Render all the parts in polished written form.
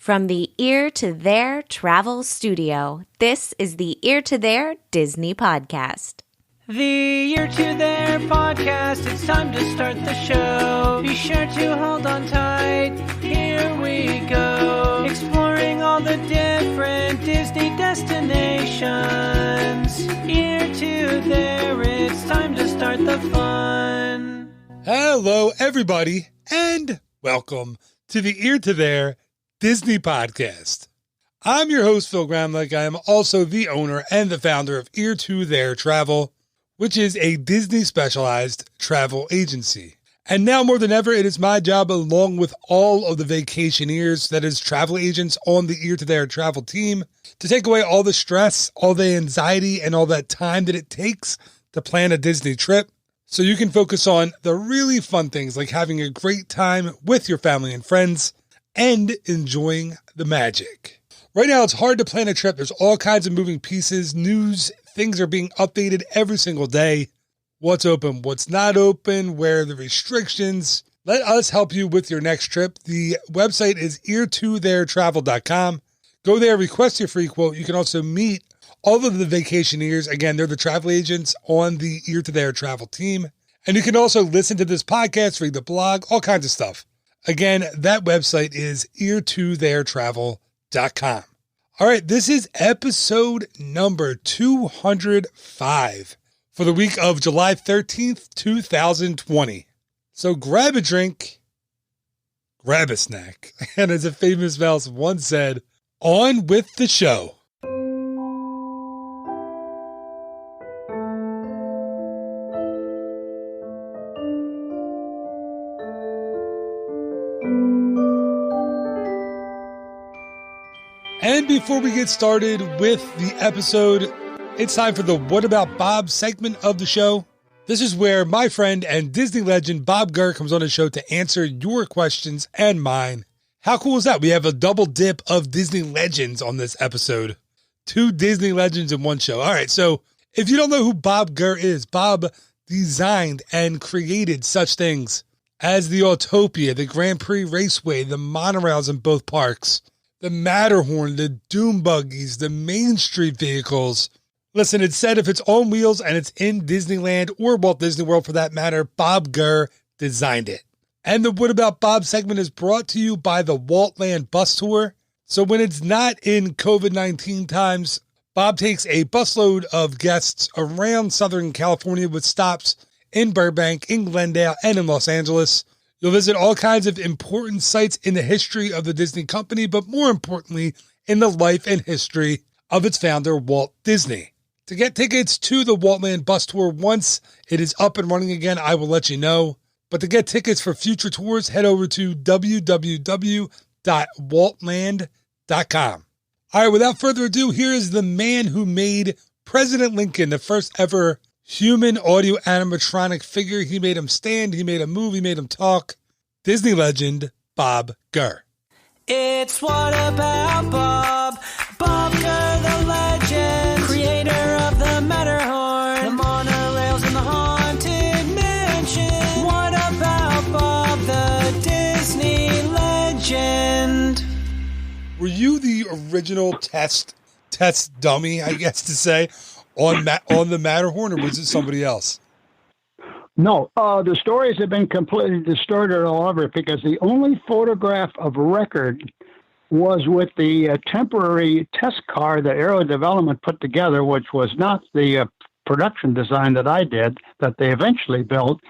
From the Ear to There Travel Studio, this is the Ear to There Disney Podcast. The Ear to There Podcast, it's time to start the show. Be sure to hold on tight, here we go. Exploring all the different Disney destinations. Ear to There, it's time to start the fun. Hello, everybody, and welcome to the Ear to There Disney Podcast. I'm your host, Phil Gramlich. I am also the owner and the founder of Ear to There Travel, which is a Disney specialized travel agency. And now more than ever, it is my job, along with all of the vacationeers, that is travel agents on the Ear to There Travel team, to take away all the stress, all the anxiety, and all that time that it takes to plan a Disney trip, so you can focus on the really fun things like having a great time with your family and friends and enjoying the magic. Right now, it's hard to plan a trip. There's all kinds of moving pieces, news, things are being updated every single day. What's open, what's not open, where are the restrictions. Let us help you with your next trip. The website is eartotheretravel.com. Go there, request your free quote. You can also meet all of the vacationeers. Again, they're the travel agents on the Ear to There Travel team. And you can also listen to this podcast, read the blog, all kinds of stuff. Again, that website is eartotheretravel.com. All right, this is episode number 205 for the week of July 13th, 2020. So grab a drink, grab a snack, and as a famous mouse once said, on with the show. And before we get started with the episode, it's time for the What About Bob segment of the show. This is where my friend and Disney legend Bob Gurr comes on the show to answer your questions and mine. How cool is that? We have a double dip of Disney legends on this episode. 2 Disney legends in one show. All right, so if you don't know who Bob Gurr is, Bob designed and created such things as the Autopia, the Grand Prix Raceway, the monorails in both parks, the Matterhorn, the Doom Buggies, the Main Street vehicles. Listen, it's said if it's on wheels and it's in Disneyland or Walt Disney World for that matter, Bob Gurr designed it. And the What About Bob segment is brought to you by the Waltland Bus Tour. So when it's not in COVID-19 times, Bob takes a busload of guests around Southern California with stops in Burbank, in Glendale, and in Los Angeles. You'll visit all kinds of important sites in the history of the Disney company, but more importantly, in the life and history of its founder, Walt Disney. To get tickets to the Waltland Bus Tour once it is up and running again, I will let you know. But to get tickets for future tours, head over to www.waltland.com. All right, without further ado, here is the man who made President Lincoln, the first ever human audio animatronic figure. He made him stand, he made him move, he made him talk. Disney legend, Bob Gurr. It's What About Bob? Bob Gurr, the legend, creator of the Matterhorn, the monorails in the Haunted Mansion. What about Bob, the Disney legend? Were you the original test dummy, I guess to say, on the Matterhorn, or was it somebody else? No, the stories have been completely distorted all over because the only photograph of record was with the temporary test car that Aero Development put together, which was not the production design that I did, that they eventually built,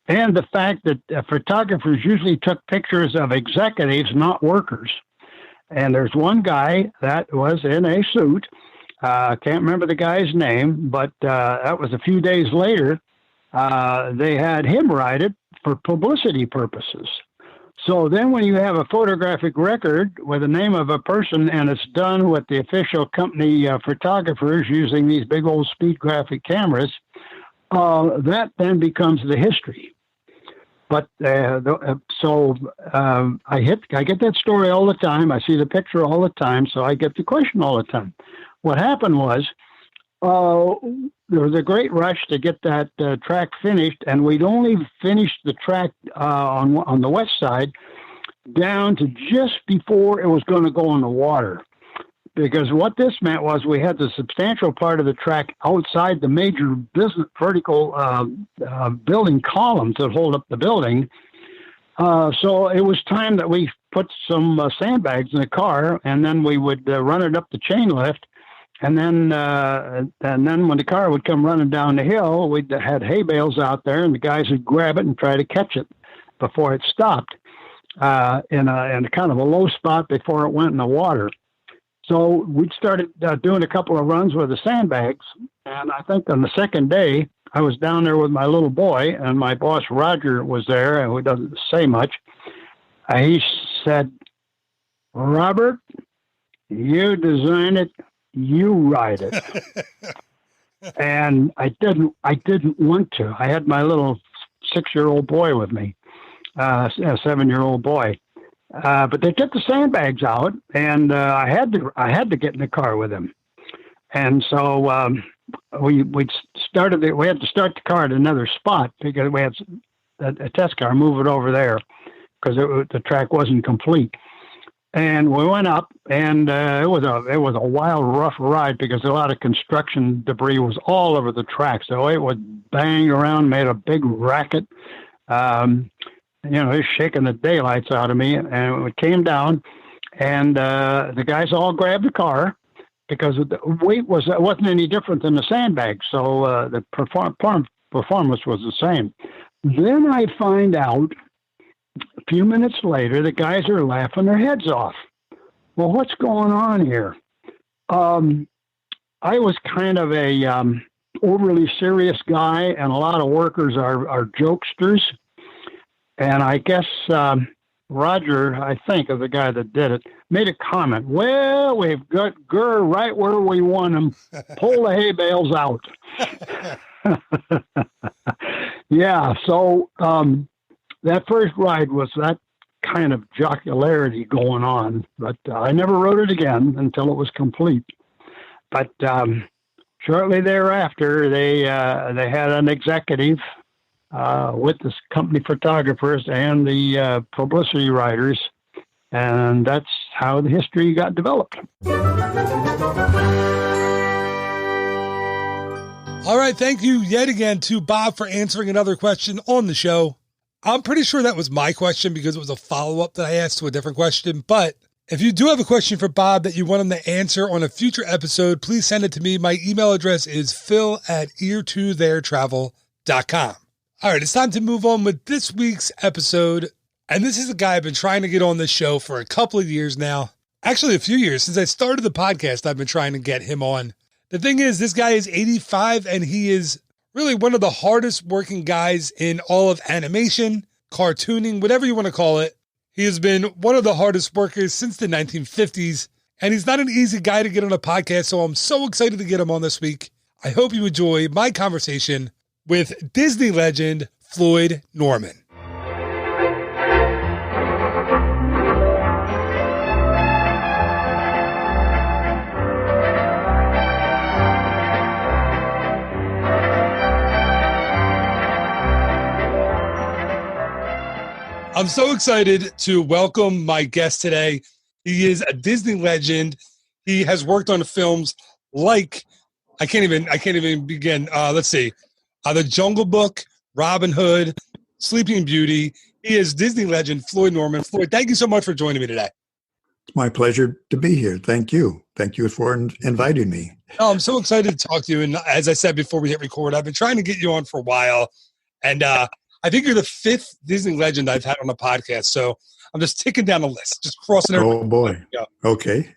and the fact that photographers usually took pictures of executives, not workers. And there's one guy that was in a suit. Can't remember the guy's name, but that was a few days later. They had him ride it for publicity purposes. So then when you have a photographic record with the name of a person and it's done with the official company photographers using these big old speed graphic cameras, that then becomes the history. But I get that story all the time. I see the picture all the time, so I get the question all the time. What happened was there was a great rush to get that track finished, and we'd only finished the track on the west side down to just before it was going to go in the water. Because what this meant was we had the substantial part of the track outside the major business vertical building columns that hold up the building. So it was time that we put some sandbags in the car, and then we would run it up the chain lift. And then when the car would come running down the hill, we had hay bales out there, and the guys would grab it and try to catch it before it stopped in a kind of a low spot before it went in the water. So we started doing a couple of runs with the sandbags, and I think on the second day, I was down there with my little boy, and my boss, Roger, was there, and who doesn't say much. He said, "Robert, you design it, you ride it." And I didn't want to. I had my little 6-year-old boy with me, a 7-year-old boy. But they took the sandbags out, and I had to get in the car with him. And so we had to start the car at another spot because we had a test car, move it over there because the track wasn't complete. And we went up, and it was a wild, rough ride because a lot of construction debris was all over the track. So it would bang around, made a big racket. It was shaking the daylights out of me, and it came down, and the guys all grabbed the car because the weight wasn't any different than the sandbag, so the performance was the same. Then I find out a few minutes later the guys are laughing their heads off. Well, what's going on here? I was kind of a overly serious guy, and a lot of workers are jokesters. And I guess Roger, I think, of the guy that did it, made a comment. "Well, we've got Gurr right where we want him. Pull the hay bales out." Yeah, so that first ride was that kind of jocularity going on. But I never rode it again until it was complete. But shortly thereafter, they had an executive with the company photographers and the publicity writers, and that's how the history got developed. All right, thank you yet again to Bob for answering another question on the show. I'm pretty sure that was my question because it was a follow-up that I asked to a different question, but if you do have a question for Bob that you want him to answer on a future episode, please send it to me. My email address is phil@ear2theirtravel.com. All right, it's time to move on with this week's episode. And this is a guy I've been trying to get on this show for a couple of years now. Actually, a few years. Since I started the podcast, I've been trying to get him on. The thing is, this guy is 85, and he is really one of the hardest working guys in all of animation, cartooning, whatever you want to call it. He has been one of the hardest workers since the 1950s, and he's not an easy guy to get on a podcast, so I'm so excited to get him on this week. I hope you enjoy my conversation with Disney legend Floyd Norman. I'm so excited to welcome my guest today. He is a Disney legend. He has worked on films like, I can't even begin. Let's see. The Jungle Book, Robin Hood, Sleeping Beauty. He is Disney legend Floyd Norman. Floyd, thank you so much for joining me today. It's my pleasure to be here. Thank you. Thank you for inviting me. Oh, I'm so excited to talk to you. And as I said before we hit record, I've been trying to get you on for a while. And I think you're the 5th Disney legend I've had on the podcast. So I'm just ticking down the list, just crossing everything. Oh, boy. Okay.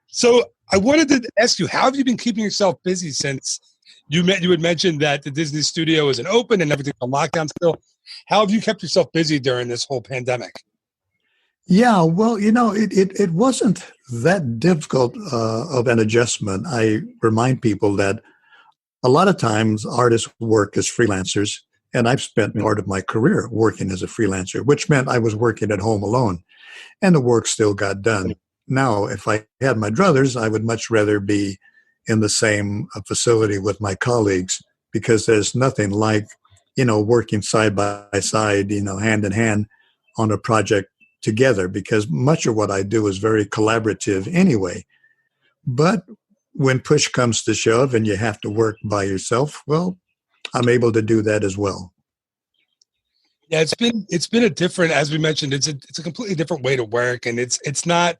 So I wanted to ask you, how have you been keeping yourself busy since you had mentioned that the Disney studio isn't open and everything's on lockdown still? How have you kept yourself busy during this whole pandemic? Yeah, well, it wasn't that difficult of an adjustment. I remind people that a lot of times artists work as freelancers, and I've spent part of my career working as a freelancer, which meant I was working at home alone, and the work still got done. Now, if I had my druthers, I would much rather be in the same facility with my colleagues, because there's nothing like, working side by side, hand in hand on a project together, because much of what I do is very collaborative anyway. But when push comes to shove and you have to work by yourself, well, I'm able to do that as well. Yeah, it's been a different, as we mentioned, it's a completely different way to work, and it's not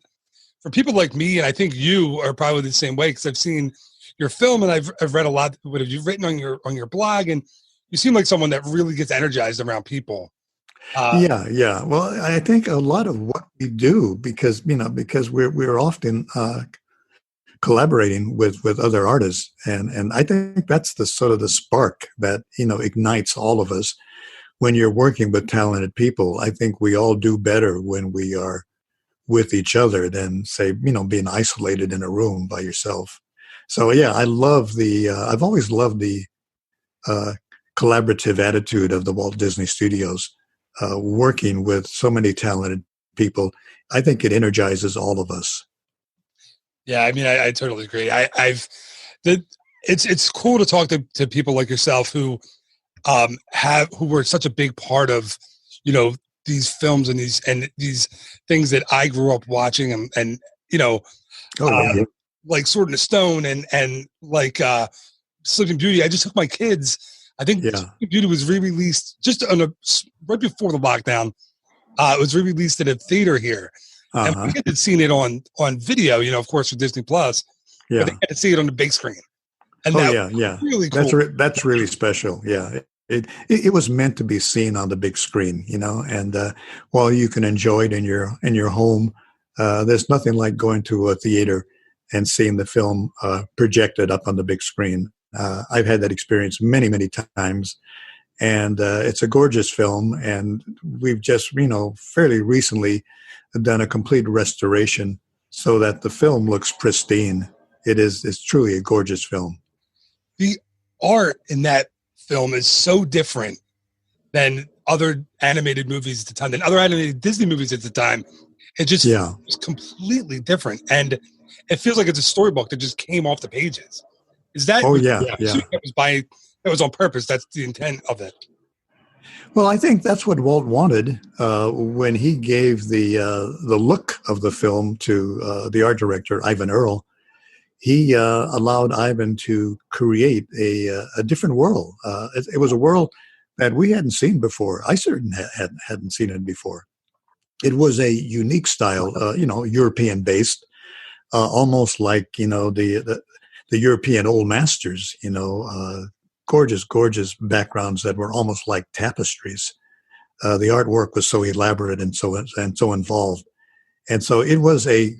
for people like me, and I think you are probably the same way, because I've seen your film and I've read a lot what you've written on your blog, and you seem like someone that really gets energized around people. Yeah. Well, I think a lot of what we do, because we're often collaborating with other artists, and I think that's the sort of the spark that ignites all of us. When you're working with talented people, I think we all do better when we are with each other than, say, being isolated in a room by yourself. So yeah, I've always loved the collaborative attitude of the Walt Disney Studios, working with so many talented people. I think it energizes all of us. Yeah, I mean, I totally agree. It's cool to talk to people like yourself who were such a big part of, these films and these things that I grew up watching, and like Sword in the Stone and like Sleeping Beauty. I just took my kids. I think Sleeping Beauty was re-released just right before the lockdown. It was re-released at a theater here. And we had seen it on video, of course, for Disney Plus. Yeah. But they had to see it on the big screen. And was really cool. That's really special. Yeah. It was meant to be seen on the big screen, and while you can enjoy it in your home, there's nothing like going to a theater and seeing the film projected up on the big screen. I've had that experience many, many times, and it's a gorgeous film. And we've just, fairly recently done a complete restoration so that the film looks pristine. It's truly a gorgeous film. The art in that film is so different than other animated movies at the time, than other animated Disney movies at the time. It just is completely different. And it feels like it's a storybook that just came off the pages. Is that? Oh, yeah. That was on purpose. That's the intent of it. Well, I think that's what Walt wanted when he gave the look of the film to the art director, Ivan Earle. He allowed Ivan to create a different world. It was a world that we hadn't seen before. I certainly hadn't seen it before. It was a unique style, European-based, almost like, the European old masters, gorgeous backgrounds that were almost like tapestries. The artwork was so elaborate and so involved. And so it was a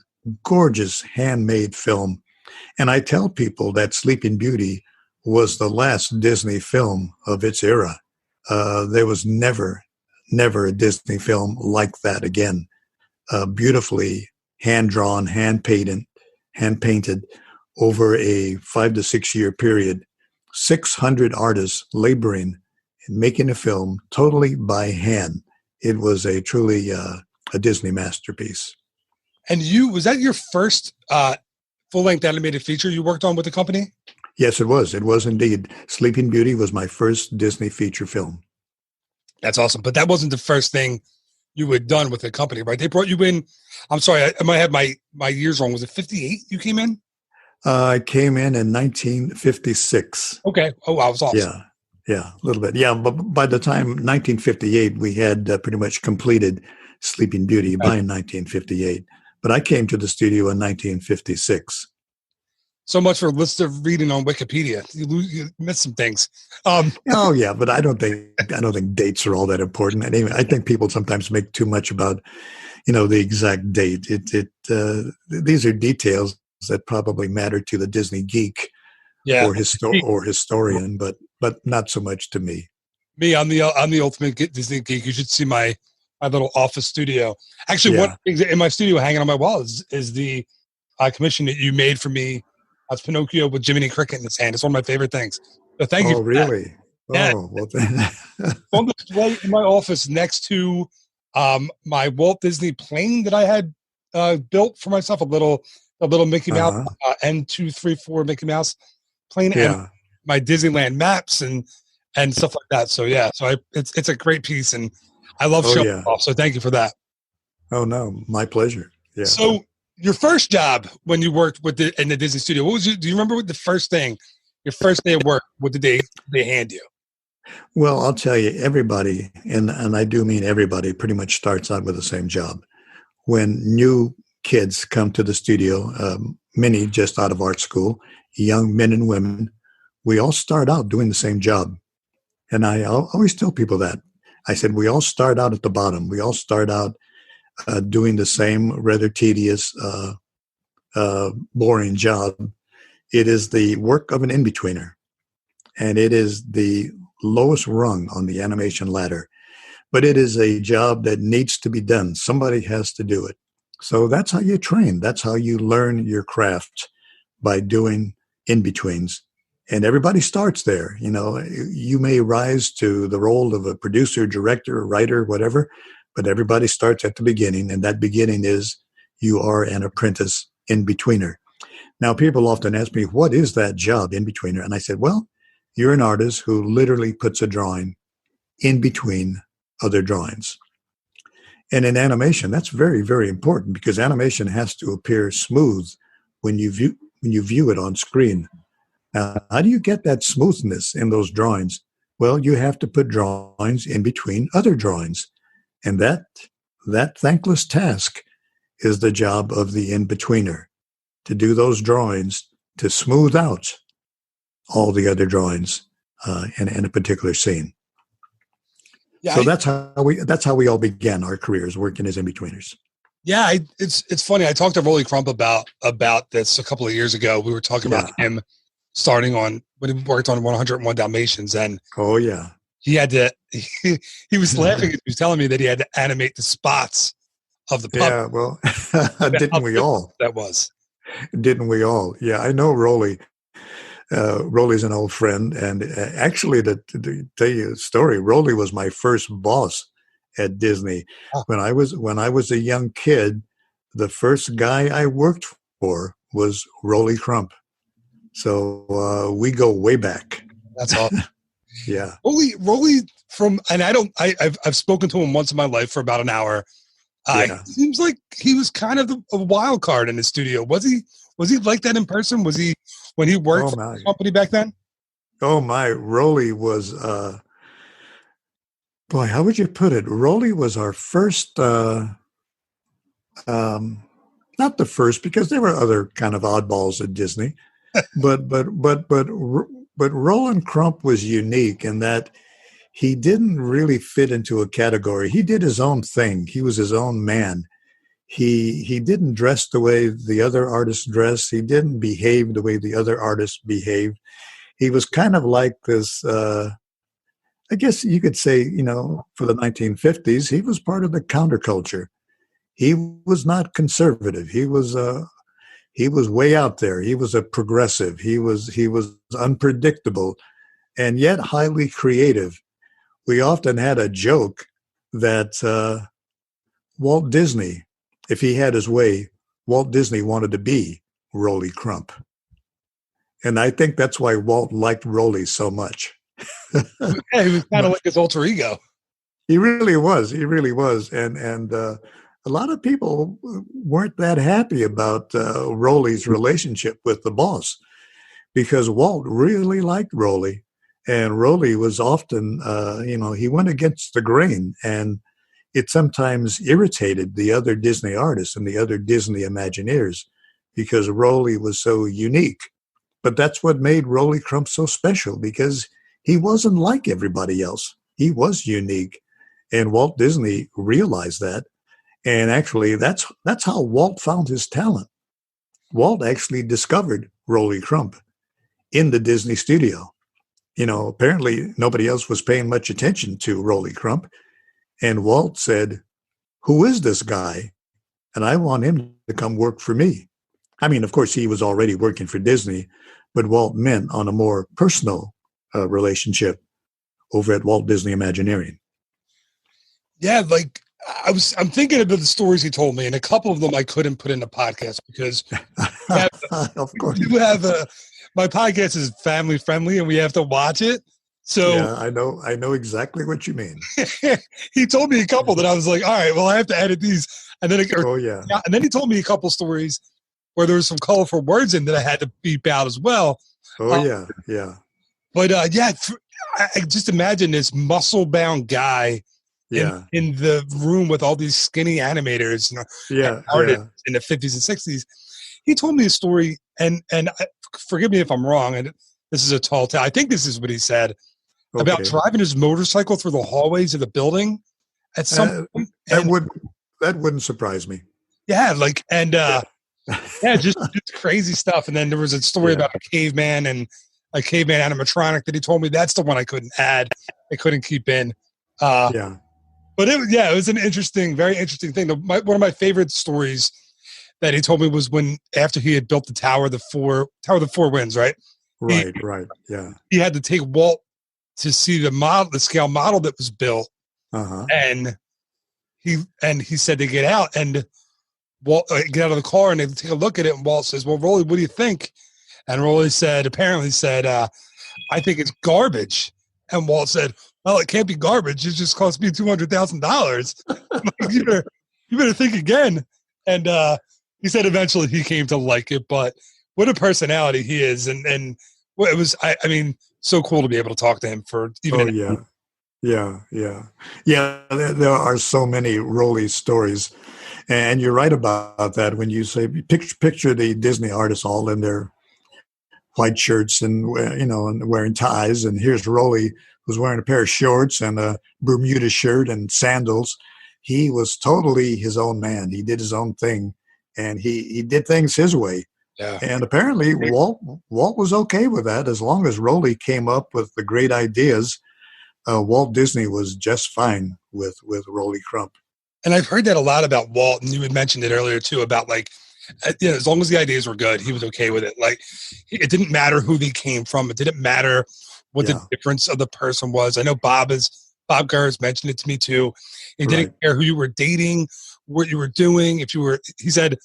gorgeous handmade film. And I tell people that Sleeping Beauty was the last Disney film of its era. There was never a Disney film like that again. Beautifully hand-drawn, hand-painted over a 5 to 6 year period. 600 artists laboring and making a film totally by hand. It was a truly a Disney masterpiece. And was that your first full-length animated feature you worked on with the company? Yes, it was. It was indeed. Sleeping Beauty was my first Disney feature film. That's awesome. But that wasn't the first thing you had done with the company, right? They brought you in. I'm sorry, I might have my years wrong. Was it 58 you came in? I came in 1956. Okay. Oh, I was awesome. Yeah, a little bit. Yeah, but by the time 1958, we had pretty much completed Sleeping Beauty by 1958. But I came to the studio in 1956. So much for a list of reading on Wikipedia. You missed some things. Oh yeah, but I don't think dates are all that important. Anyway, I think people sometimes make too much about, the exact date. These are details that probably matter to the Disney geek or historian, but not so much to me. I'm the ultimate Disney geek. You should see my little office studio. Actually, one thing in my studio hanging on my wall is the commission that you made for me. That's Pinocchio with Jiminy Cricket in his hand. It's one of my favorite things. So thank you. Oh, really? That. Oh, well then. On display in my office next to my Walt Disney plane that I had built for myself, a little Mickey Mouse N234 Mickey Mouse plane, and my Disneyland maps and stuff like that. So it's a great piece, and I love Oh, showing yeah. off, so thank you for that. Oh, no, my pleasure. Yeah. So your first job when you worked in the Disney studio, do you remember what the first thing, your first day of work, what did they hand you? Well, I'll tell you, everybody, and I do mean everybody, pretty much starts out with the same job. When new kids come to the studio, many just out of art school, young men and women, we all start out doing the same job. And I always tell people that. I said, we all start out at the bottom. We all start out doing the same rather tedious, boring job. It is the work of an in-betweener, and it is the lowest rung on the animation ladder. But it is a job that needs to be done. Somebody has to do it. So that's how you train. That's how you learn your craft, by doing in-betweens. And everybody starts there. You know, you may rise to the role of a producer, director, writer, whatever, but everybody starts at the beginning. And that beginning is you are an apprentice in-betweener. Now, people often ask me, what is that job, in-betweener? And I said, well, you're an artist who literally puts a drawing in between other drawings. And in animation, that's very, very important, because animation has to appear smooth when you view it on screen. Now, how do you get that smoothness in those drawings? Well, you have to put drawings in between other drawings. And that thankless task is the job of the in-betweener, to do those drawings to smooth out all the other drawings in a particular scene. Yeah, so that's how we all began our careers, working as in-betweeners. Yeah, it's funny. I talked to Rolly Crump about this a couple of years ago. We were talking about him starting on when he worked on 101 Dalmatians, and oh yeah, he had to. He was laughing. He was telling me that he had to animate the spots of the puppet. Yeah, well, didn't we all? That was. Didn't we all? Yeah, I know Rolly. Rolly's an old friend, and actually, to tell you a story, Rolly was my first boss at Disney. Oh. When I was a young kid, the first guy I worked for was Rolly Crump. So we go way back. That's awesome. Yeah, Rolly I've spoken to him once in my life for about an hour. It seems like he was kind of a wild card in the studio. Was he like that in person? Was he when he worked for the company back then? Oh my, Rolly was boy, how would you put it? Rolly was our first not the first, because there were other kind of oddballs at Disney. but Roland Crump was unique in that he didn't really fit into a category. He did his own thing. He was his own man. He didn't dress the way the other artists dressed. He didn't behave the way the other artists behaved. He was kind of like this, I guess you could say, for the 1950s, he was part of the counterculture. He was not conservative. He was way out there. He was a progressive. He was unpredictable, and yet highly creative. We often had a joke that Walt Disney, if he had his way, Walt Disney wanted to be Rolly Crump. And I think that's why Walt liked Rolly so much. Yeah, he was kind of like his alter ego. He really was. He really was. And a lot of people weren't that happy about Rolly's relationship with the boss, because Walt really liked Rolly. And Rolly was often, he went against the grain, and it sometimes irritated the other Disney artists and the other Disney Imagineers, because Rolly was so unique. But that's what made Rolly Crump so special, because he wasn't like everybody else. He was unique. And Walt Disney realized that. And actually, that's how Walt found his talent. Walt actually discovered Rolly Crump in the Disney studio. Apparently nobody else was paying much attention to Rolly Crump. And Walt said, "Who is this guy? And I want him to come work for me." I mean, of course, he was already working for Disney, but Walt meant on a more personal relationship over at Walt Disney Imagineering. Yeah, like I'm thinking about the stories he told me, and a couple of them I couldn't put in the podcast because of course my podcast is family friendly and we have to watch it. So I know exactly what you mean. he told me a couple that I was like, all right, well, I have to edit these. And then, Oh yeah. and then he told me a couple stories where there was some colorful words in that I had to beep out as well. Oh yeah. Yeah. But yeah, I just imagine this muscle-bound guy Yeah. in the room with all these skinny animators and Yeah. artists Yeah. in the 50s and 60s. He told me a story, and forgive me if I'm wrong, and this is a tall tale. I think this is what he said about Okay. driving his motorcycle through the hallways of the building at some point. That wouldn't surprise me. Yeah, like, and yeah, just crazy stuff. And then there was a story Yeah. about a caveman and a caveman animatronic that he told me that's the one I couldn't add. I couldn't keep in. Yeah. But it was an interesting, very interesting thing. One of my favorite stories that he told me was when after he had built the Tower of the Four Winds, right? Right. Yeah. He had to take Walt to see the scale model that was built, Uh-huh. and he said to get out and Walt get out of the car and they take a look at it. And Walt says, "Well, Rolly, what do you think?" And Rolly apparently said, "I think it's garbage." And Walt said, "Well, it can't be garbage. It just cost me $200,000. you better think again." And he said eventually he came to like it, but what a personality he is. And it was, I mean, so cool to be able to talk to him for even. Yeah. There are so many Rolly stories, and you're right about that when you say picture the Disney artists all in their white shirts and and wearing ties, and here's Rolly who's wearing a pair of shorts and a Bermuda shirt and sandals. He was totally his own man. He did his own thing, and he did things his way. Yeah. And apparently Walt was okay with that as long as Rolly came up with the great ideas. Walt Disney was just fine with Rolly Crump. And I've heard that a lot about Walt, and you had mentioned it earlier too about like, as long as the ideas were good, he was okay with it. Like, it didn't matter who they came from. It didn't matter what the difference of the person was. I know Bob Gurr has mentioned it to me too. He didn't care who you were dating, what you were doing. He said,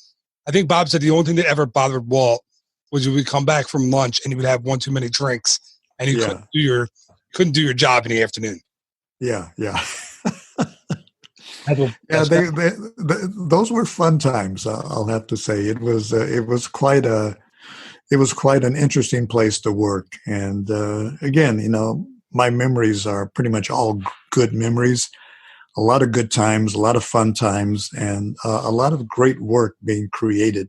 I think Bob said the only thing that ever bothered Walt was you would come back from lunch and you would have one too many drinks and you couldn't do your job in the afternoon. Yeah. Those were fun times. I'll have to say it was quite an interesting place to work. And again, my memories are pretty much all good memories. A lot of good times, a lot of fun times, and a lot of great work being created.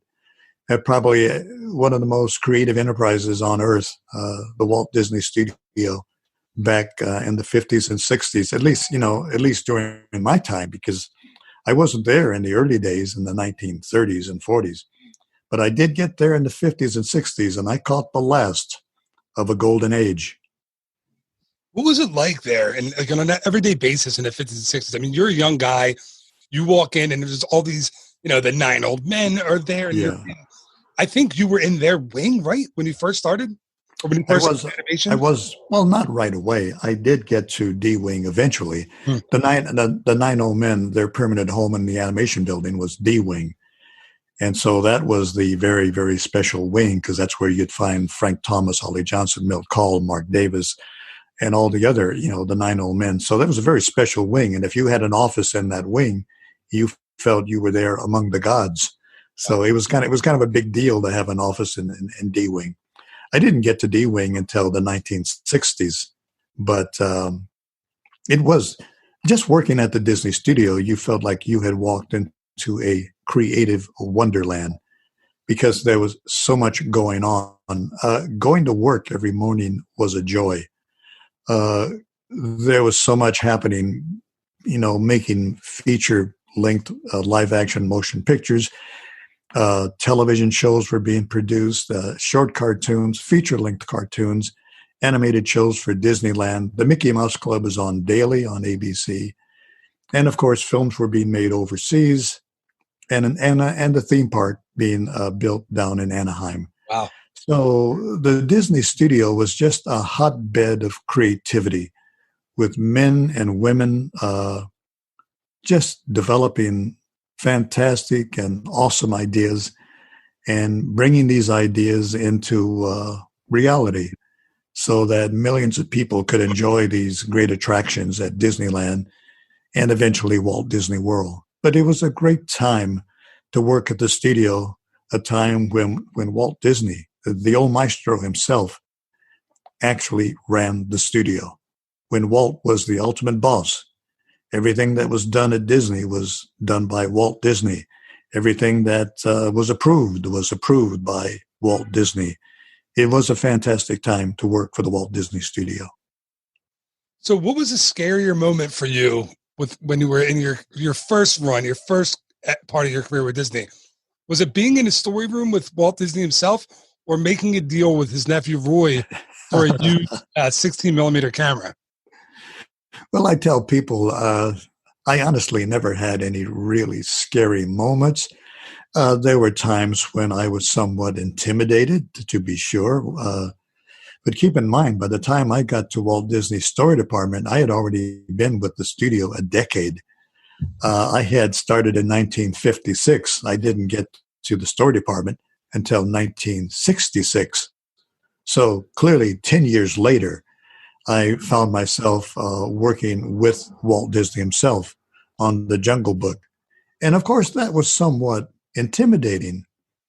Probably one of the most creative enterprises on earth, the Walt Disney Studio, back in the 50s and 60s, at least during my time, because I wasn't there in the early days in the 1930s and 40s, but I did get there in the 50s and 60s, and I caught the last of a golden age. What was it like there, and like on an everyday basis in the 50s and 60s? I mean, you're a young guy. You walk in, and there's all these, the 9 old men are there. And I think you were in their wing, right, when you first started? Or when you first started animation? I was, well, not right away. I did get to D Wing eventually. The 9 old men, their permanent home in the animation building was D Wing. And so that was the very, very special wing, because that's where you'd find Frank Thomas, Ollie Johnson, Milt Kahl, Mark Davis, and all the other, the 9 old men. So that was a very special wing. And if you had an office in that wing, you felt you were there among the gods. So it was kind of a big deal to have an office in D Wing. I didn't get to D Wing until the 1960s, but it was just working at the Disney studio. You felt like you had walked into a creative wonderland because there was so much going on. Going to work every morning was a joy. There was so much happening, making feature-length live-action motion pictures. Television shows were being produced, short cartoons, feature-length cartoons, animated shows for Disneyland. The Mickey Mouse Club is on daily on ABC. And, of course, films were being made overseas and the theme park being built down in Anaheim. Wow. So the Disney studio was just a hotbed of creativity with men and women just developing fantastic and awesome ideas and bringing these ideas into reality. so that millions of people could enjoy these great attractions at Disneyland and eventually Walt Disney World. But it was a great time to work at the studio, a time when Walt Disney, the old maestro himself, actually ran the studio. When Walt was the ultimate boss, everything that was done at Disney was done by Walt Disney. Everything that was approved by Walt Disney. It was a fantastic time to work for the Walt Disney Studio. So what was a scarier moment for you when you were in your first run, your first part of your career with Disney? Was it being in a story room with Walt Disney himself, or making a deal with his nephew Roy for a used 16 millimeter camera? Well, I tell people, I honestly never had any really scary moments. There were times when I was somewhat intimidated, to be sure. But keep in mind, by the time I got to Walt Disney's story department, I had already been with the studio a decade. I had started in 1956. I didn't get to the story department until 1966. So clearly 10 years later, I found myself working with Walt Disney himself on the Jungle Book. And of course, that was somewhat intimidating,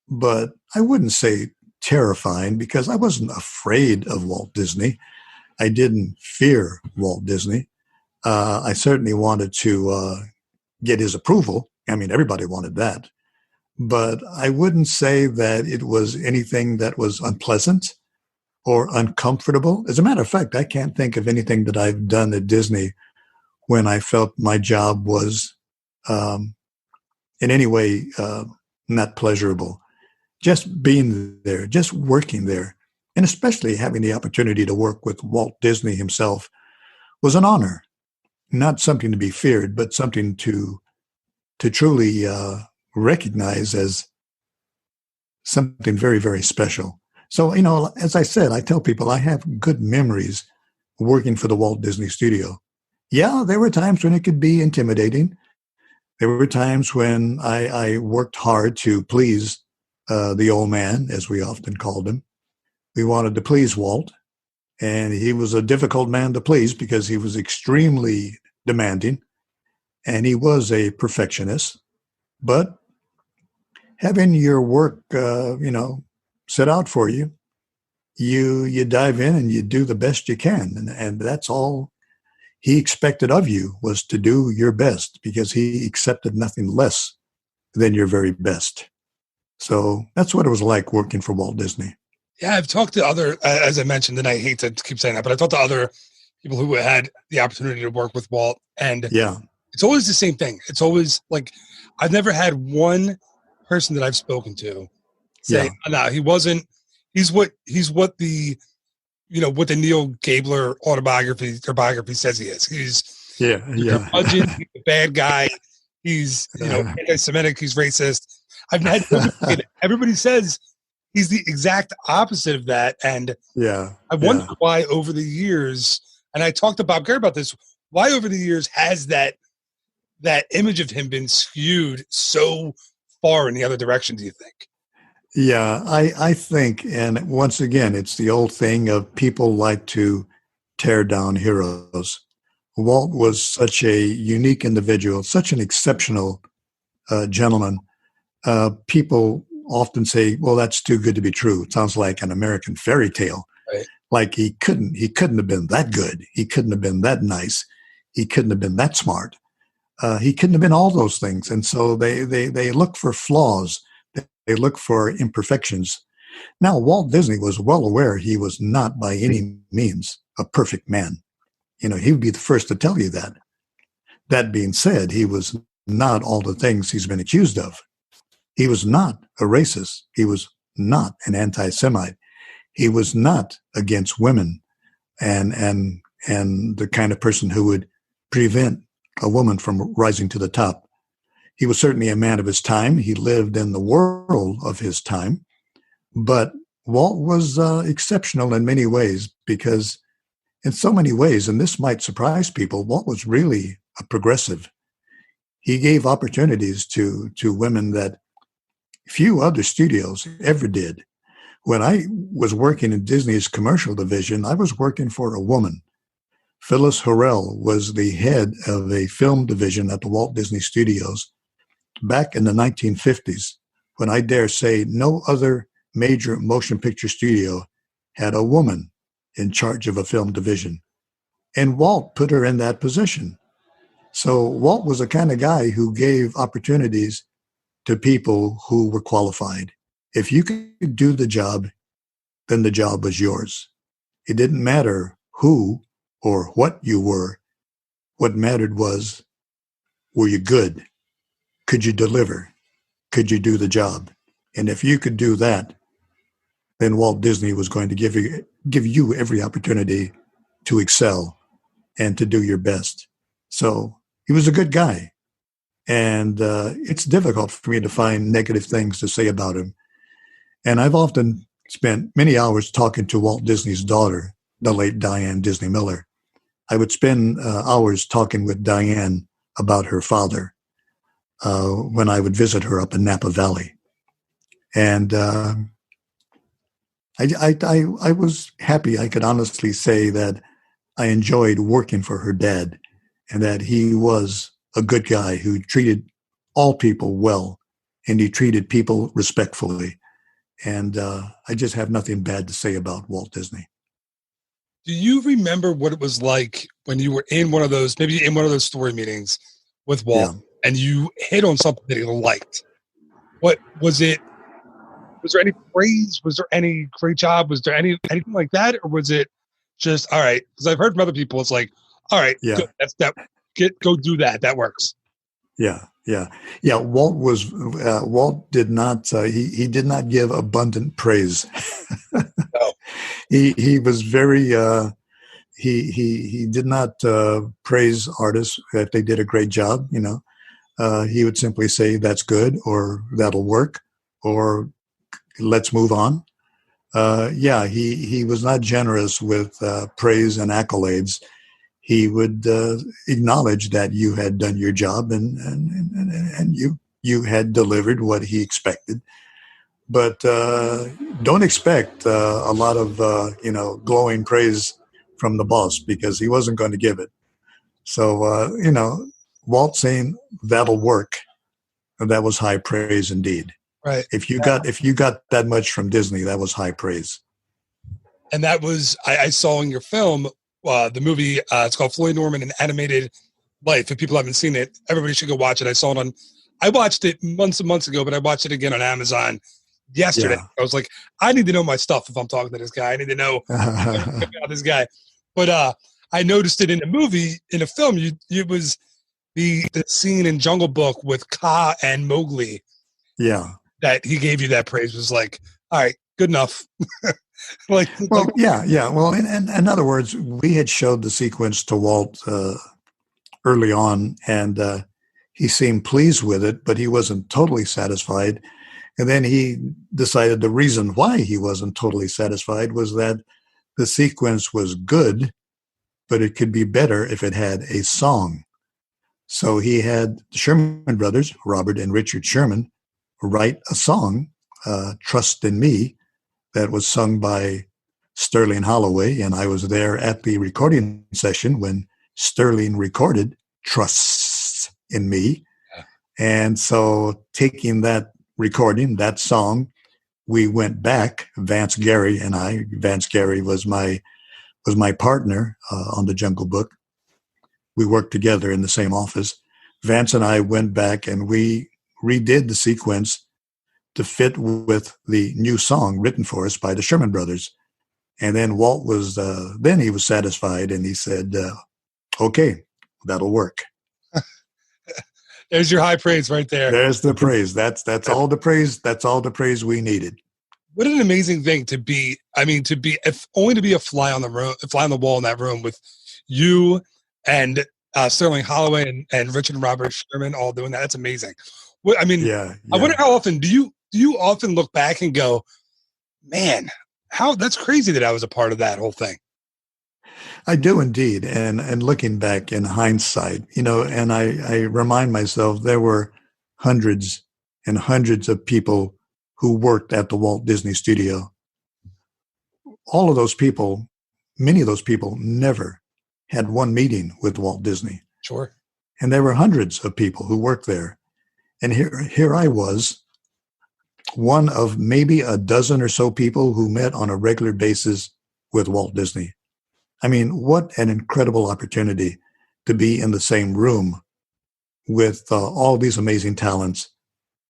but I wouldn't say terrifying, because I wasn't afraid of Walt Disney. I didn't fear Walt Disney. I certainly wanted to get his approval. I mean, everybody wanted that. But I wouldn't say that it was anything that was unpleasant or uncomfortable. As a matter of fact, I can't think of anything that I've done at Disney when I felt my job was in any way not pleasurable. Just being there, just working there, and especially having the opportunity to work with Walt Disney himself was an honor. Not something to be feared, but something to truly recognize as something very, very special. So, as I said, I tell people I have good memories working for the Walt Disney Studio. Yeah, there were times when it could be intimidating. There were times when I worked hard to please the old man, as we often called him. We wanted to please Walt, and he was a difficult man to please because he was extremely demanding, and he was a perfectionist. But having your work, set out for you, you dive in and you do the best you can, and that's all he expected of you, was to do your best, because he accepted nothing less than your very best. So that's what it was like working for Walt Disney. Yeah, I've talked to other, as I mentioned, and I hate to keep saying that, but I've talked to other people who had the opportunity to work with Walt, and yeah, it's always the same thing. It's always like, I've never had one person that I've spoken to say, no, he wasn't, he's what the, what the Neil Gabler biography says he is. He's curmudgeon, he's a bad guy, he's, anti-Semitic, he's racist. I've had everybody says he's the exact opposite of that. And I wonder why over the years, and I talked to Bob Gurr about this, why over the years has that image of him been skewed so far in the other direction, do you think? Yeah, I think, and once again, it's the old thing of people like to tear down heroes. Walt was such a unique individual, such an exceptional gentleman. People often say, well, that's too good to be true. It sounds like an American fairy tale. Right. Like he couldn't have been that good. He couldn't have been that nice. He couldn't have been that smart. He couldn't have been all those things. And so they look for flaws. They look for imperfections. Now, Walt Disney was well aware he was not by any means a perfect man. He would be the first to tell you that. That being said, he was not all the things he's been accused of. He was not a racist. He was not an anti-Semite. He was not against women and the kind of person who would prevent a woman from rising to the top. He was certainly a man of his time. He lived in the world of his time. But Walt was exceptional in many ways, because in so many ways, and this might surprise people, Walt was really a progressive. He gave opportunities to women that few other studios ever did. When I was working in Disney's commercial division, I was working for a woman. Phyllis Harrell was the head of a film division at the Walt Disney Studios back in the 1950s, when I dare say no other major motion picture studio had a woman in charge of a film division. And Walt put her in that position. So Walt was the kind of guy who gave opportunities to people who were qualified. If you could do the job, then the job was yours. It didn't matter who or what you were. What mattered was, were you good? Could you deliver? Could you do the job? And if you could do that, then Walt Disney was going to give you every opportunity to excel and to do your best. So he was a good guy. And it's difficult for me to find negative things to say about him. And I've often spent many hours talking to Walt Disney's daughter, the late Diane Disney Miller. I would spend hours talking with Diane about her father when I would visit her up in Napa Valley. And I was happy. I could honestly say that I enjoyed working for her dad, and that he was a good guy who treated all people well, and he treated people respectfully. And I just have nothing bad to say about Walt Disney. Do you remember what it was like when you were in one of those, maybe in one of those story meetings with Walt, and you hit on something that he liked? What was it? Was there any praise? Was there any great job? Was there anything like that? Or was it just, all right? Because I've heard from other people, it's like, all right, good, that's that. Go do that. That works. Yeah. Walt did not. He did not give abundant praise. No. He was very. He did not praise artists if they did a great job. He would simply say that's good, or that'll work, or let's move on. He was not generous with praise and accolades. He would acknowledge that you had done your job and you had delivered what he expected. But don't expect a lot of glowing praise from the boss, because he wasn't going to give it. So Walt saying that'll work, that was high praise indeed. Right. If you got that much from Disney, that was high praise. And that was I saw in your film. The movie, it's called Floyd Norman, An Animated Life. If people haven't seen it, everybody should go watch it. I watched it months and months ago, but I watched it again on Amazon yesterday. Yeah. I was like, I need to know my stuff if I'm talking to this guy. I need to know about this guy. But I noticed it in the movie, in the film, it was the scene in Jungle Book with Kaa and Mowgli. Yeah. That he gave you that praise was like, all right, good enough. Well, in other words, we had showed the sequence to Walt early on, and he seemed pleased with it, but he wasn't totally satisfied. And then he decided the reason why he wasn't totally satisfied was that the sequence was good, but it could be better if it had a song. So he had the Sherman brothers, Robert and Richard Sherman, write a song, Trust in Me, that was sung by Sterling Holloway, and I was there at the recording session when Sterling recorded Trust in Me. Yeah. And so taking that recording, that song, we went back, Vance Gary and I. Vance Gary was my partner on the Jungle Book. We worked together in the same office. Vance and I went back and we redid the sequence to fit with the new song written for us by the Sherman brothers. And then Walt was, then he was satisfied and he said, okay, that'll work. There's your high praise right there. There's the praise. That's all the praise. That's all the praise we needed. What an amazing thing to be. I mean, if only to be a fly on the wall in that room with you and Sterling Holloway and Richard and Robert Sherman all doing that. That's amazing. I mean, yeah. I wonder how often do you often look back and go, man, that's crazy that I was a part of that whole thing. I do indeed. And looking back in hindsight, and I remind myself there were hundreds and hundreds of people who worked at the Walt Disney Studio all of those people, many of those people never had one meeting with Walt Disney. Sure. And there were hundreds of people who worked there. And here I was, one of maybe a dozen or so people who met on a regular basis with Walt Disney. I mean, what an incredible opportunity to be in the same room with all these amazing talents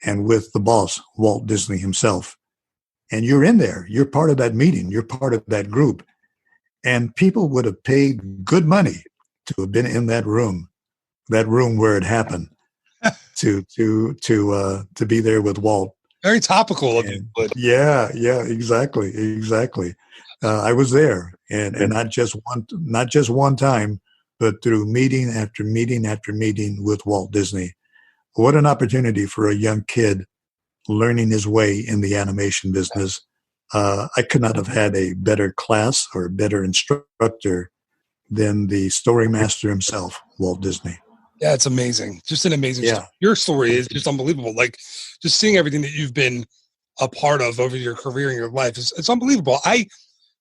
and with the boss, Walt Disney himself. And you're in there. You're part of that meeting. You're part of that group. And people would have paid good money to have been in that room where it happened, to be there with Walt. Very topical of you. Yeah, exactly. I was there, and not just one time, but through meeting after meeting after meeting with Walt Disney. What an opportunity for a young kid learning his way in the animation business. I could not have had a better class or a better instructor than the story master himself, Walt Disney. Yeah, it's amazing. Just an amazing story. Your story is just unbelievable. Like, just seeing everything that you've been a part of over your career and your life it's unbelievable.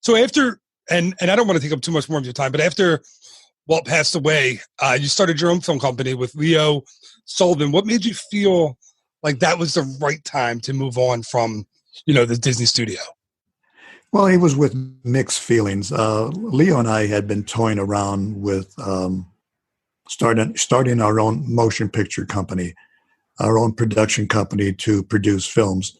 So after, and I don't want to take up too much more of your time, but after Walt passed away, you started your own film company with Leo Sullivan. What made you feel like that was the right time to move on from, the Disney studio? Well, it was with mixed feelings. Leo and I had been toying around with starting our own motion picture company, our own production company to produce films.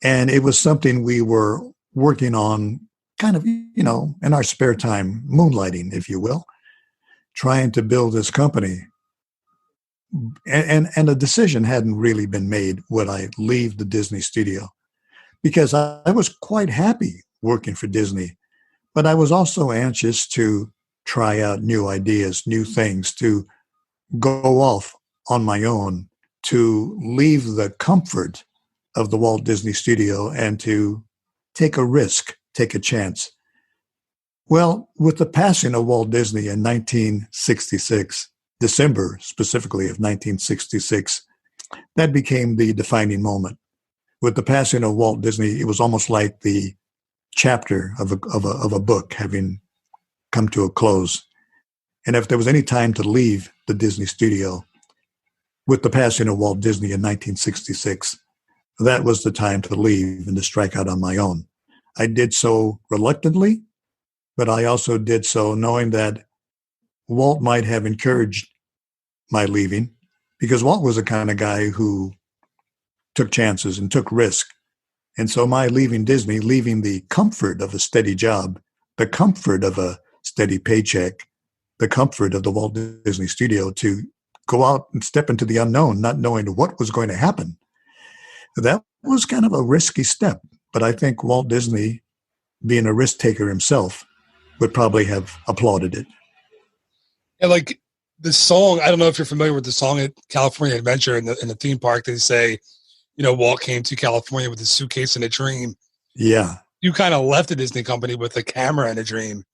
And it was something we were working on kind of, in our spare time, moonlighting, if you will, trying to build this company. And a decision hadn't really been made, would I leave the Disney studio? Because I was quite happy working for Disney, but I was also anxious to try out new ideas, new things, to go off on my own, to leave the comfort of the Walt Disney Studio and to take a risk, take a chance. Well, with the passing of Walt Disney in 1966, December specifically of 1966, that became the defining moment. With the passing of Walt Disney, it was almost like the chapter of a book having come to a close. And if there was any time to leave the Disney studio, with the passing of Walt Disney in 1966, that was the time to leave and to strike out on my own. I did so reluctantly, but I also did so knowing that Walt might have encouraged my leaving, because Walt was the kind of guy who took chances and took risk. And so my leaving Disney, leaving the comfort of a steady job, the comfort of a steady paycheck, the comfort of the Walt Disney Studio, to go out and step into the unknown, not knowing what was going to happen. That was kind of a risky step, but I think Walt Disney, being a risk taker himself, would probably have applauded it. And like the song, I don't know if you're familiar with the song at California Adventure in the theme park. They say, Walt came to California with a suitcase and a dream. Yeah. You kind of left the Disney company with a camera and a dream.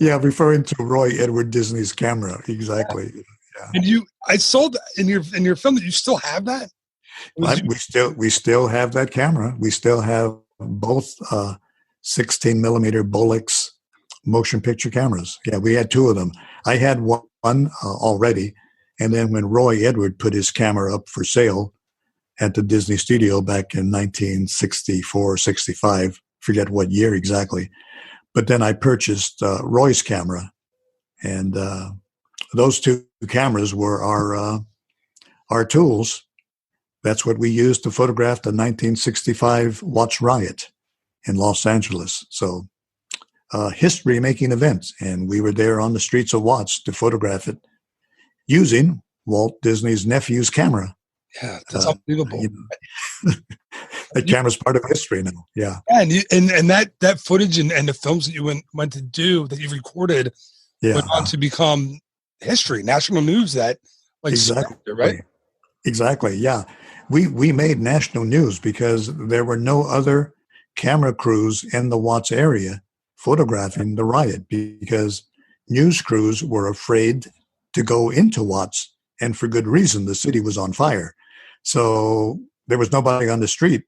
Yeah, referring to Roy Edward Disney's camera. Exactly. Yeah. And I saw that in your film that you still have that? We still have that camera. We still have both 16 millimeter Bolex motion picture cameras. Yeah, we had two of them. I had one already. And then when Roy Edward put his camera up for sale at the Disney studio back in 1964, 65, forget what year exactly. But then I purchased Roy's camera. And those two cameras were our tools. That's what we used to photograph the 1965 Watts riot in Los Angeles. So history-making event. And we were there on the streets of Watts to photograph it using Walt Disney's nephew's camera. Yeah, that's unbelievable. That camera's part of history now. Yeah. And that footage and the films that you went to do, that you've recorded, went on to become history, national news. That exactly right. Exactly. Yeah, we made national news because there were no other camera crews in the Watts area photographing the riot, because news crews were afraid to go into Watts, and for good reason. The city was on fire. So there was nobody on the street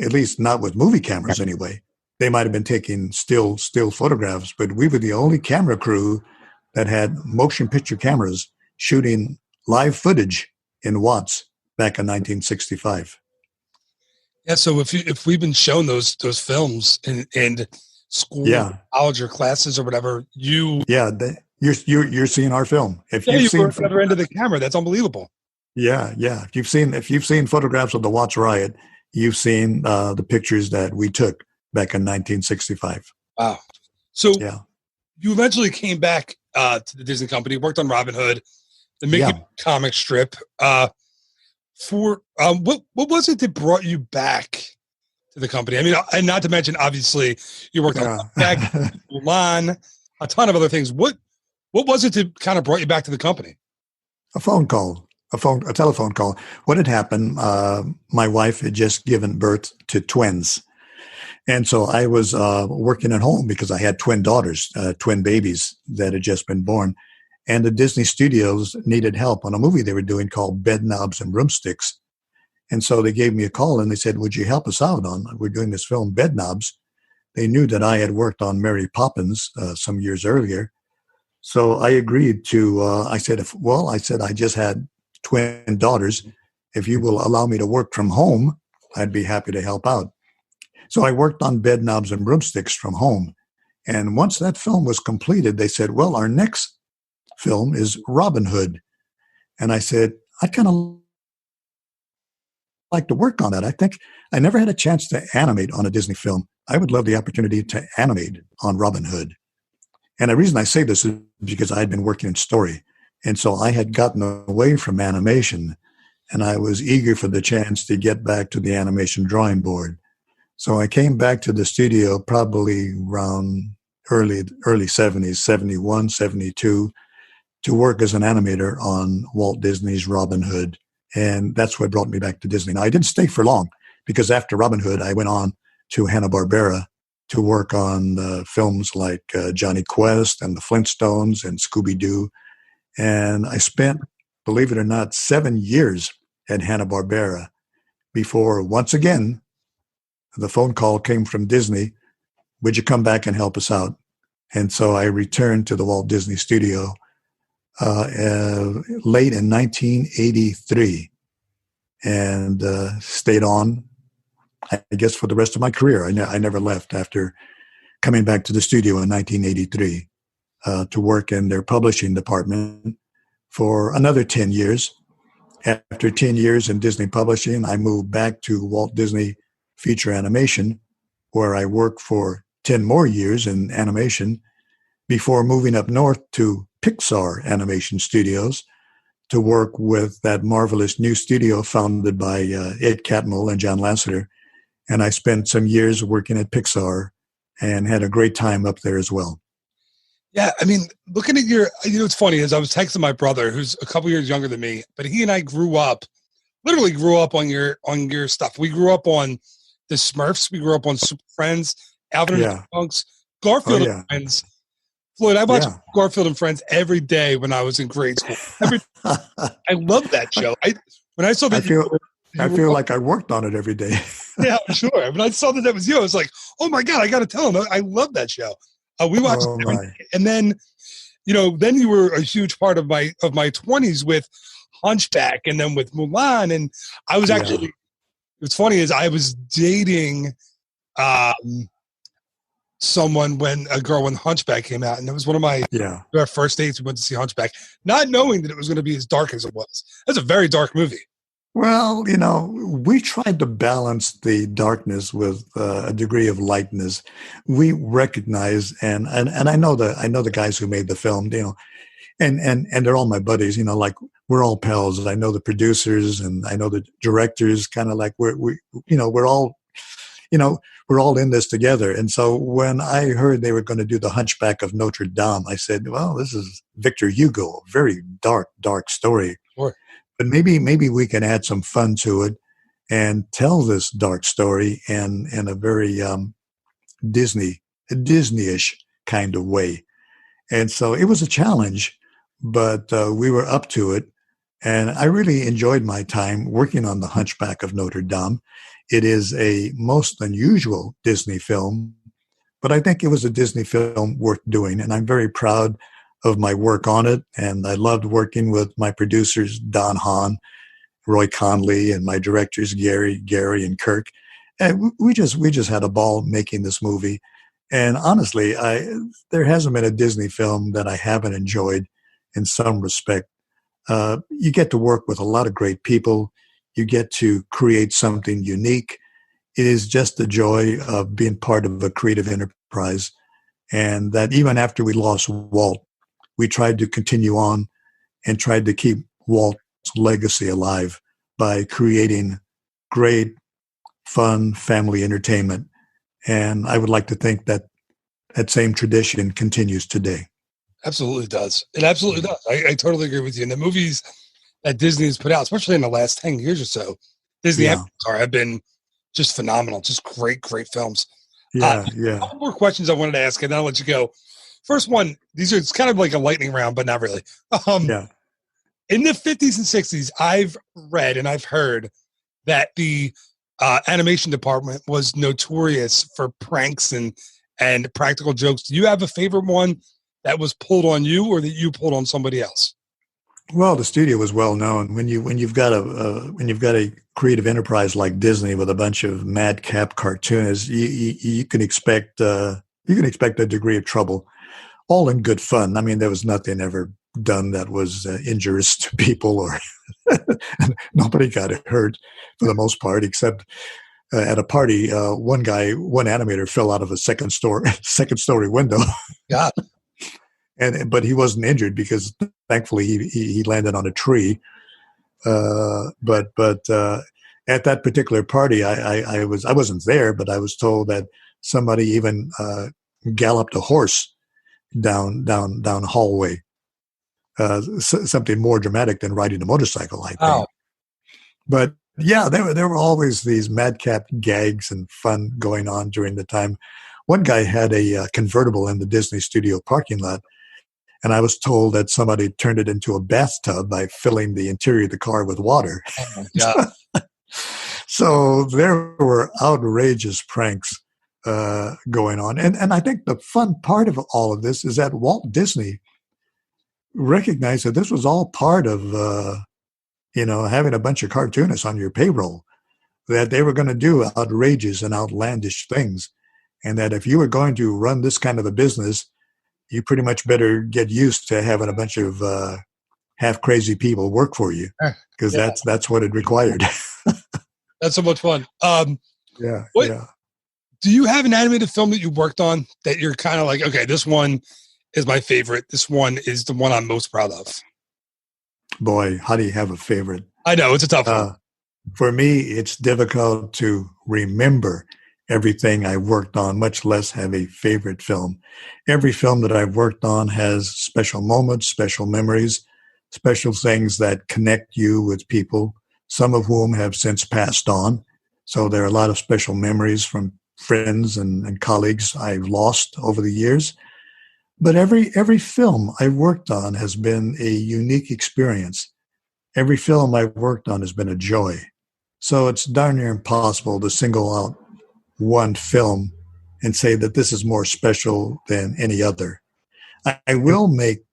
at least not with movie cameras anyway. They might have been taking still photographs, but we were the only camera crew that had motion picture cameras shooting live footage in Watts back in 1965. Yeah, so if we've been shown those films in school, college, or classes or whatever, you're seeing our film. If you you've seen were at the other end of the camera, that's unbelievable. Yeah. If you've seen photographs of the Watts riot, you've seen the pictures that we took back in 1965. Wow. So you eventually came back to the Disney company, worked on Robin Hood, the Mickey comic strip. What was it that brought you back to the company? I mean, and not to mention, obviously, you worked on back Mulan, a ton of other things. What was it that kind of brought you back to the company? A telephone call. What had happened? My wife had just given birth to twins, and so I was working at home because I had twin daughters, twin babies that had just been born. And the Disney Studios needed help on a movie they were doing called Knobs and Broomsticks. And so they gave me a call and they said, would you help us out we're doing this film, Bedknobs. They knew that I had worked on Mary Poppins some years earlier. So I agreed to, I said, I just had twin daughters. If you will allow me to work from home, I'd be happy to help out. So I worked on Knobs and Broomsticks from home. And once that film was completed, they said, well, our next film is Robin Hood. And I said, I'd kind of like to work on that. I think I never had a chance to animate on a Disney film. I would love the opportunity to animate on Robin Hood. And the reason I say this is because I had been working in story. And so I had gotten away from animation and I was eager for the chance to get back to the animation drawing board. So I came back to the studio probably around early 70s, 71, 72, to work as an animator on Walt Disney's Robin Hood. And that's what brought me back to Disney. Now, I didn't stay for long because after Robin Hood, I went on to Hanna-Barbera to work on films like Johnny Quest and the Flintstones and Scooby-Doo. And I spent, believe it or not, 7 years at Hanna-Barbera before, once again, the phone call came from Disney, would you come back and help us out? And so I returned to the Walt Disney Studio late in 1983 and stayed on, I guess, for the rest of my career. I never left after coming back to the studio in 1983 to work in their publishing department for another 10 years. After 10 years in Disney publishing, I moved back to Walt Disney Feature Animation, where I worked for 10 more years in animation before moving up north to Pixar Animation Studios to work with that marvelous new studio founded by Ed Catmull and John Lasseter. And I spent some years working at Pixar and had a great time up there as well. Yeah, I mean, looking at it's funny, as I was texting my brother, who's a couple years younger than me, but he and I literally grew up on your stuff. We grew up on the Smurfs. We grew up on Super Friends, Alvin and the Chipmunks, Garfield and Friends. Floyd, I watched Garfield and Friends every day when I was in grade school. I love that show. When I saw that, I feel like I worked on it every day. Yeah, sure. When I saw that was you, I was like, "Oh my god, I got to tell him I love that show." We watched it, and then, then you were a huge part of my 20s with Hunchback, and then with Mulan, and I was actually. What's funny is I was dating someone when Hunchback came out, and it was one of my our first dates. We went to see Hunchback, not knowing that it was going to be as dark as it was. That's a very dark movie. Well, we tried to balance the darkness with a degree of lightness. We recognize, and I know the guys who made the film, and they're all my buddies, like we're all pals. I know the producers and I know the directors, kind of like we're all in this together. And so when I heard they were going to do the Hunchback of Notre Dame, I said, well, this is Victor Hugo, a very dark story. Sure. But maybe we can add some fun to it and tell this dark story in a very Disney-ish kind of way. And so it was a challenge, but we were up to it. And I really enjoyed my time working on The Hunchback of Notre Dame. It is a most unusual Disney film, but I think it was a Disney film worth doing. And I'm very proud of my work on it. And I loved working with my producers, Don Hahn, Roy Conley, and my directors, Gary, and Kirk. And we just had a ball making this movie. And honestly, there hasn't been a Disney film that I haven't enjoyed in some respect. You get to work with a lot of great people. You get to create something unique. It is just the joy of being part of a creative enterprise. And that even after we lost Walt, we tried to continue on and tried to keep Walt's legacy alive by creating great, fun family entertainment. And I would like to think that that same tradition continues today. Absolutely does. It absolutely does. I totally agree with you. And the movies that Disney has put out, especially in the last 10 years or so, Disney and Pixar have been just phenomenal. Just great, great films. Yeah. A couple more questions I wanted to ask, and then I'll let you go. First one, it's kind of like a lightning round, but not really. In the 50s and 60s, I've read and I've heard that the animation department was notorious for pranks and practical jokes. Do you have a favorite one that was pulled on you, or that you pulled on somebody else? Well, the studio was well known. When you've got a creative enterprise like Disney with a bunch of madcap cartoonists, you can expect a degree of trouble, all in good fun. I mean, there was nothing ever done that was injurious to people, or nobody got hurt for the most part, except at a party, one animator fell out of a second story window. Yeah. But he wasn't injured because thankfully he landed on a tree. But at that particular party, I wasn't there, but I was told that somebody even galloped a horse down a hallway. Something more dramatic than riding a motorcycle, I think. Oh. But yeah, there were always these madcap gags and fun going on during the time. One guy had a convertible in the Disney studio parking lot, and I was told that somebody turned it into a bathtub by filling the interior of the car with water. Oh my God. So there were outrageous pranks going on. And I think the fun part of all of this is that Walt Disney recognized that this was all part of, having a bunch of cartoonists on your payroll, that they were going to do outrageous and outlandish things. And that if you were going to run this kind of a business, you pretty much better get used to having a bunch of half crazy people work for you, because that's what it required. That's so much fun. Yeah. Do you have an animated film that you worked on that you're kind of like, okay, this one is my favorite. This one is the one I'm most proud of? Boy, how do you have a favorite? I know, it's a tough one. For me, it's difficult to remember everything I worked on, much less have a favorite film. Every film that I've worked on has special moments, special memories, special things that connect you with people, some of whom have since passed on. So there are a lot of special memories from friends and colleagues I've lost over the years. But every film I've worked on has been a unique experience. Every film I've worked on has been a joy. So it's darn near impossible to single out one film and say that this is more special than any other. I will make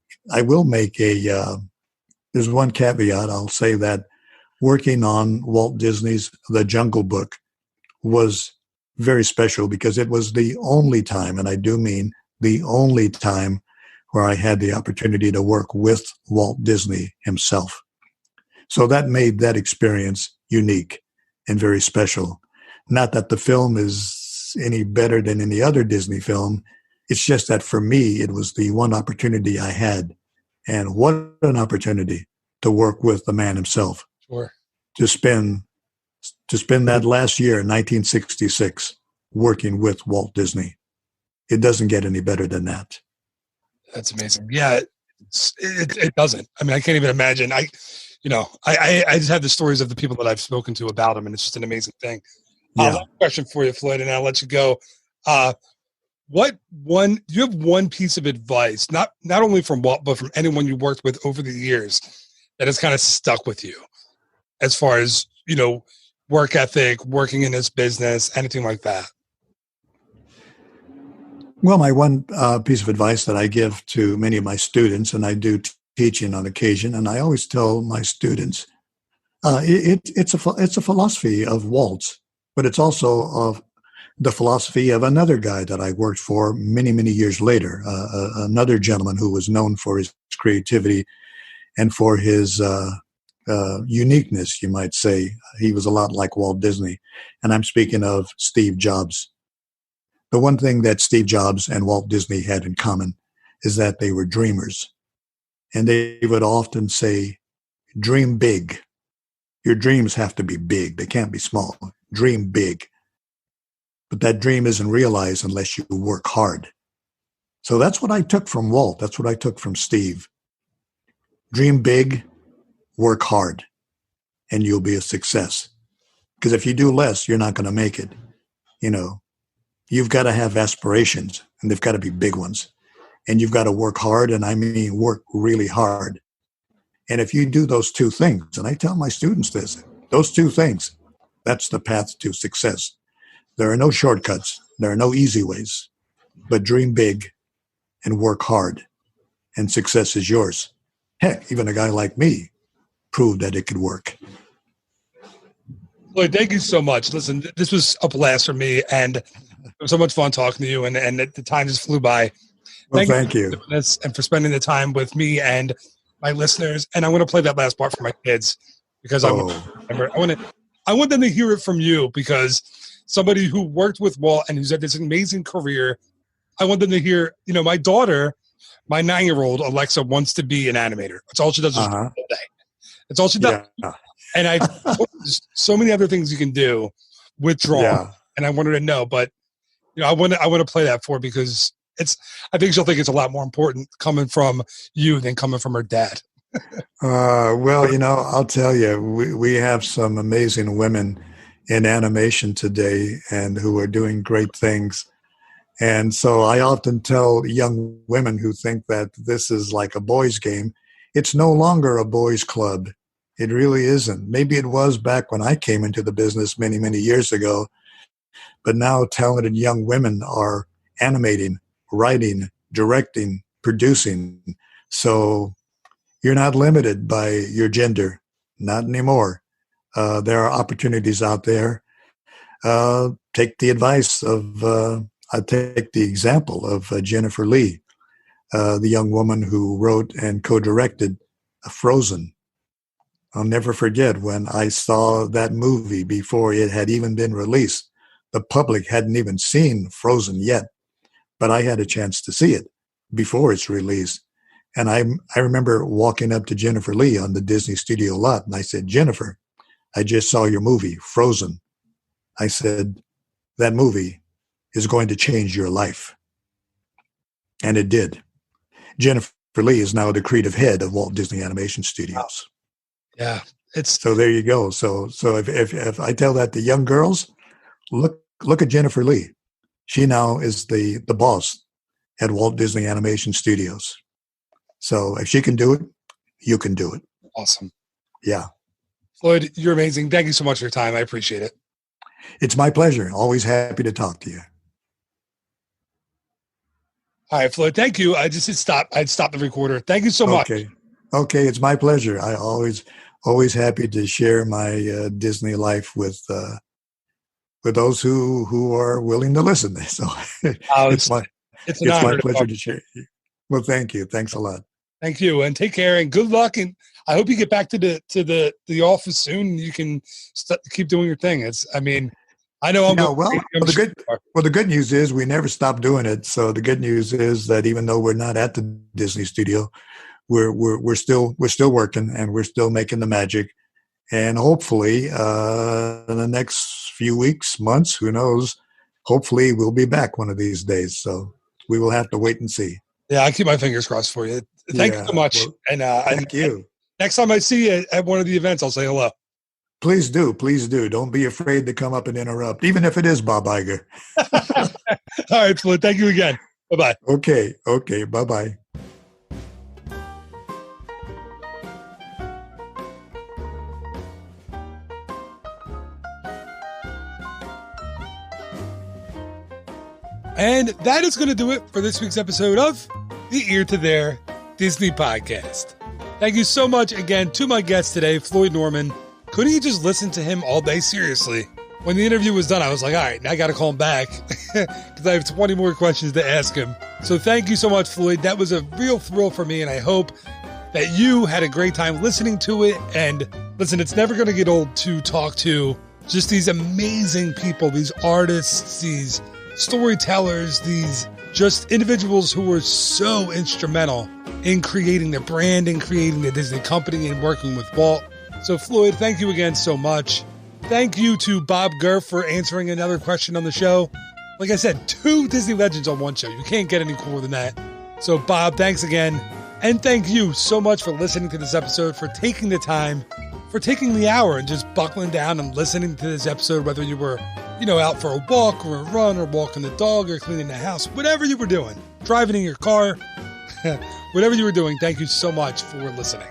there's one caveat. I'll say that working on Walt Disney's The Jungle Book was very special because it was the only time, and I do mean the only time, where I had the opportunity to work with Walt Disney himself. So that made that experience unique and very special. Not that the film is any better than any other Disney film. It's just that for me, it was the one opportunity I had. And what an opportunity to work with the man himself. Sure. To spend that last year, 1966, working with Walt Disney. It doesn't get any better than that. That's amazing. Yeah, it doesn't. I mean, I can't even imagine. I just have the stories of the people that I've spoken to about him, and it's just an amazing thing. Last question for you, Floyd, and I'll let you go. Do you have one piece of advice, not only from Walt, but from anyone you worked with over the years, that has kind of stuck with you as far as, work ethic, working in this business, anything like that? Well, my one piece of advice that I give to many of my students, and I do teaching on occasion, and I always tell my students, it's a philosophy of Walt's, but it's also of the philosophy of another guy that I worked for many, many years later, another gentleman who was known for his creativity and for his uniqueness, you might say. He was a lot like Walt Disney, and I'm speaking of Steve Jobs. The one thing that Steve Jobs and Walt Disney had in common is that they were dreamers. And they would often say, dream big. Your dreams have to be big. They can't be small. Dream big. But that dream isn't realized unless you work hard. So that's what I took from Walt. That's what I took from Steve. Dream big, work hard, and you'll be a success. Because if you do less, you're not going to make it. You've got to have aspirations, and they've got to be big ones. And you've got to work hard, and I mean work really hard. And if you do those two things, and I tell my students this, those two things, that's the path to success. There are no shortcuts. There are no easy ways. But dream big and work hard, and success is yours. Heck, even a guy like me proved that it could work. Lloyd, thank you so much. Listen, this was a blast for me, and it was so much fun talking to you, and the time just flew by. Well, thank you. And for spending the time with me and my listeners. And I'm going to play that last part for my kids because I want them to hear it from you, because somebody who worked with Walt and who's had this amazing career, I want them to hear, my daughter, my 9-year-old Alexa, wants to be an animator. That's all she does is all day. That's all she does. Yeah. And there's so many other things you can do with drawing, and I want her to know. But I want to play that for her because I think she'll think it's a lot more important coming from you than coming from her dad. Well, I'll tell you, we have some amazing women in animation today, and who are doing great things. And so I often tell young women who think that this is like a boys' game, it's no longer a boys' club. It really isn't. Maybe it was back when I came into the business many, many years ago. But now talented young women are animating, writing, directing, producing. So you're not limited by your gender. Not anymore. There are opportunities out there. Take the advice of, I take the example of Jennifer Lee, the young woman who wrote and co-directed Frozen. I'll never forget when I saw that movie before it had even been released. The public hadn't even seen Frozen yet, but I had a chance to see it before its release. And I remember walking up to Jennifer Lee on the Disney studio lot, and I said, Jennifer, I just saw your movie, Frozen. I said, that movie is going to change your life. And it did. Jennifer Lee is now the creative head of Walt Disney Animation Studios. Yeah. So there you go. So if I tell that to young girls, look at Jennifer Lee. She now is the boss at Walt Disney Animation Studios. So if she can do it, you can do it. Awesome. Yeah. Floyd, you're amazing. Thank you so much for your time. I appreciate it. It's my pleasure. Always happy to talk to you. All right, Floyd, thank you. I just hit stop. I'd stop the recorder. Thank you so much. Okay. It's my pleasure. I always happy to share my Disney life with those who are willing to listen. So it's my pleasure to share. Well, thank you. Thanks a lot. Thank you, and take care, and good luck. And I hope you get back to the office soon. And you can keep doing your thing. I know. The good news is we never stop doing it. So the good news is that even though we're not at the Disney studio, we're still working, and we're still making the magic. And hopefully, in the next few weeks, months, who knows? Hopefully, we'll be back one of these days. So we will have to wait and see. Yeah, I keep my fingers crossed for you. Thank you so much. Well, thank you. Next time I see you at one of the events, I'll say hello. Please do. Please do. Don't be afraid to come up and interrupt, even if it is Bob Iger. All right, Floyd. Thank you again. Bye-bye. Okay. Bye-bye. And that is going to do it for this week's episode of the Ear to There Disney Podcast. Thank you so much again to my guest today, Floyd Norman. Couldn't you just listen to him all day? Seriously. When the interview was done, I was like, all right, now I got to call him back because I have 20 more questions to ask him. So thank you so much, Floyd. That was a real thrill for me, and I hope that you had a great time listening to it. And listen, it's never going to get old to talk to just these amazing people, these artists, these storytellers, these just individuals who were so instrumental in creating the brand and creating the Disney company and working with Walt. So Floyd, thank you again so much. Thank you to Bob Gurr for answering another question on the show. Like I said, 2 Disney legends on one show. You can't get any cooler than that. So Bob, thanks again. And thank you so much for listening to this episode, for taking the time, for taking the hour and just buckling down and listening to this episode, whether you were, out for a walk or a run or walking the dog or cleaning the house, whatever you were doing, driving in your car, whatever you were doing, thank you so much for listening.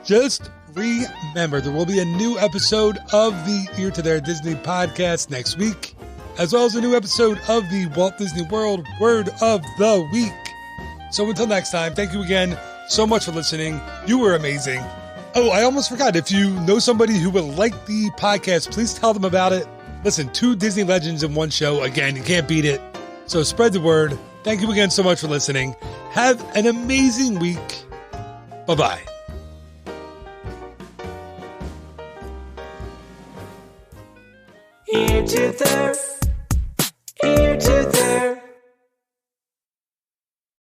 Just remember, there will be a new episode of the Ear to There Disney Podcast next week, as well as a new episode of the Walt Disney World Word of the Week. So until next time, thank you again so much for listening. You were amazing. Oh, I almost forgot. If you know somebody who would like the podcast, please tell them about it. Listen, 2 Disney legends in one show. Again, you can't beat it. So spread the word. Thank you again so much for listening. Have an amazing week. Bye-bye. Ear to There.